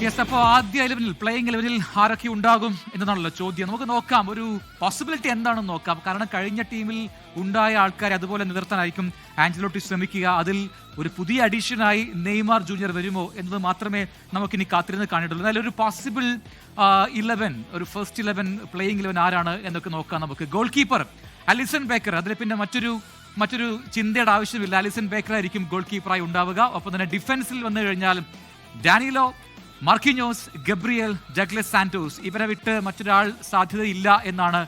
Yes, അപ്പോൾ ആദ്യ 11-ൽ playing 11-ൽ ആരൊക്കെ ഉണ്ടാകും എന്നതാണല്ലോ ചോദ്യം. നമുക്ക് നോക്കാം, ഒരു പോസിബിലിറ്റി എന്താണെന്ന് നോക്കാം. കാരണം കഴിഞ്ഞ ടീമിൽ ഉണ്ടായ ആൾക്കാരെ അതുപോലെ നിലനിർത്താനായിരിക്കും ആഞ്ചലോട്ടി ശ്രമിക്കുക. അതിൽ ഒരു പുതിയ അഡീഷനായി നെയ്മാർ ജൂനിയർ വരുമോ എന്നത് മാത്രമേ നമുക്കിനി കാത്തിരുന്ന് കാണേണ്ടുള്ളൂ. എന്നാലും ഒരു പോസിബിൾ 11, ഒരു ഫസ്റ്റ് 11 പ്ലേയിങ് 11 ആരാണ് എന്നൊക്കെ നോക്കാം നമുക്ക്. ഗോൾ കീപ്പർ അലിസൺ ബേക്കർ, അതിൽ പിന്നെ മറ്റൊരു ചിന്തയുടെ ആവശ്യമില്ല. അലിസൺ ബേക്കർ ആയിരിക്കും ഗോൾ കീപ്പറായി ഉണ്ടാവുക. ഒപ്പം തന്നെ ഡിഫൻസിൽ വന്നു കഴിഞ്ഞാൽ Danilo, Marquinhos, Gabriel, Douglas Santos, ഇവരെ വിട്ട് മറ്റൊരാൾ സാധ്യതയില്ല എന്നാണ്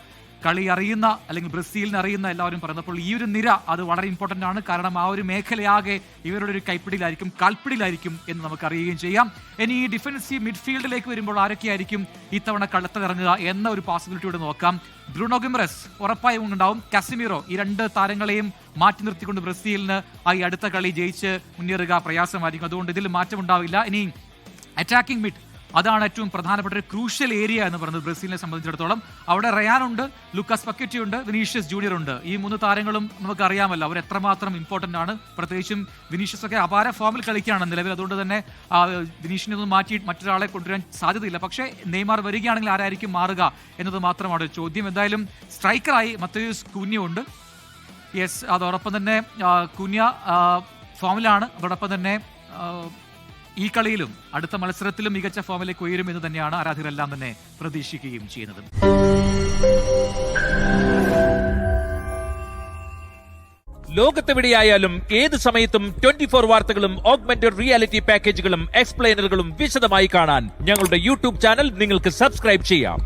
കളി അറിയുന്ന അല്ലെങ്കിൽ ബ്രസീലിന് അറിയുന്ന എല്ലാവരും പറയുന്നത്. അപ്പോൾ ഈ ഒരു നിര അത് വളരെ ഇമ്പോർട്ടൻ്റ് ആണ്. കാരണം ആ ഒരു മേഖലയാകെ ഇവരുടെ ഒരു കൈപ്പിടിയിലായിരിക്കും, കാൽപ്പിടിയിലായിരിക്കും എന്ന് നമുക്ക് അറിയുകയും ചെയ്യാം. ഇനി ഈ ഡിഫൻസീവ് മിഡ്ഫീൽഡിലേക്ക് വരുമ്പോൾ ആരൊക്കെയായിരിക്കും ഇത്തവണ കളത്തിലിറങ്ങുക എന്ന ഒരു പോസിബിലിറ്റിയോട് നോക്കാം. ബ്രൂണോ ഗിമറസ് ഉറപ്പായും ഉണ്ടാവും. കാസിമീറോ, ഈ രണ്ട് താരങ്ങളെയും മാറ്റി നിർത്തിക്കൊണ്ട് ബ്രസീലിന് ഈ അടുത്ത കളി ജയിച്ച് മുന്നേറുക പ്രയാസമായിരിക്കും. അതുകൊണ്ട് ഇതിൽ മാറ്റമുണ്ടാവില്ല. ഇനി അറ്റാക്കിംഗ് മിഡ്, അതാണ് ഏറ്റവും പ്രധാനപ്പെട്ട ഒരു ക്രൂഷ്യൽ ഏരിയ എന്ന് പറയുന്നത് ബ്രസീലിനെ സംബന്ധിച്ചിടത്തോളം. അവിടെ റയാനുണ്ട്, ലൂക്കാസ് പക്കറ്റി ഉണ്ട്, വിനീഷ്യസ് ജൂനിയർ ഉണ്ട്. ഈ 3 താരങ്ങളും നമുക്ക് അറിയാമല്ലോ അവർ എത്രമാത്രം ഇമ്പോർട്ടൻ്റ് ആണ്. പ്രത്യേകിച്ചും വിനീഷ്യസ് ഒക്കെ അപാര ഫോമിൽ കളിക്കുകയാണ് നിലവിൽ. അതുകൊണ്ട് തന്നെ വിനീഷ്യനെ ഒന്നും മാറ്റി മറ്റൊരാളെ കൊണ്ടുവരാൻ സാധ്യതയില്ല. പക്ഷേ നെയ്മാർ വരികയാണെങ്കിൽ ആരായിരിക്കും മാറുക എന്നത് മാത്രമാണ് ചോദ്യം. എന്തായാലും സ്ട്രൈക്കറായി മത്തേയൂസ് കുഞ്ഞ ഉണ്ട്. യെസ്, അതോടൊപ്പം തന്നെ കുഞ്ഞ ഫോമിലാണ്. അതോടൊപ്പം തന്നെ ഈ കളിയിലും അടുത്ത മത്സരത്തിലും മികച്ച ഫോമിലേക്ക് ഉയരുമെന്ന് തന്നെയാണ് ആരാധകരെല്ലാം തന്നെ പ്രതീക്ഷിക്കുകയും ചെയ്യുന്നത്. ലോകത്തെവിടെയായാലും ഏത് സമയത്തും 24 വാർത്തകളും ഓഗ്മെന്റഡ് റിയാലിറ്റി പാക്കേജുകളും എക്സ്പ്ലെയിനറുകളും വിശദമായി കാണാൻ ഞങ്ങളുടെ യൂട്യൂബ് ചാനൽ നിങ്ങൾക്ക് സബ്സ്ക്രൈബ് ചെയ്യാം.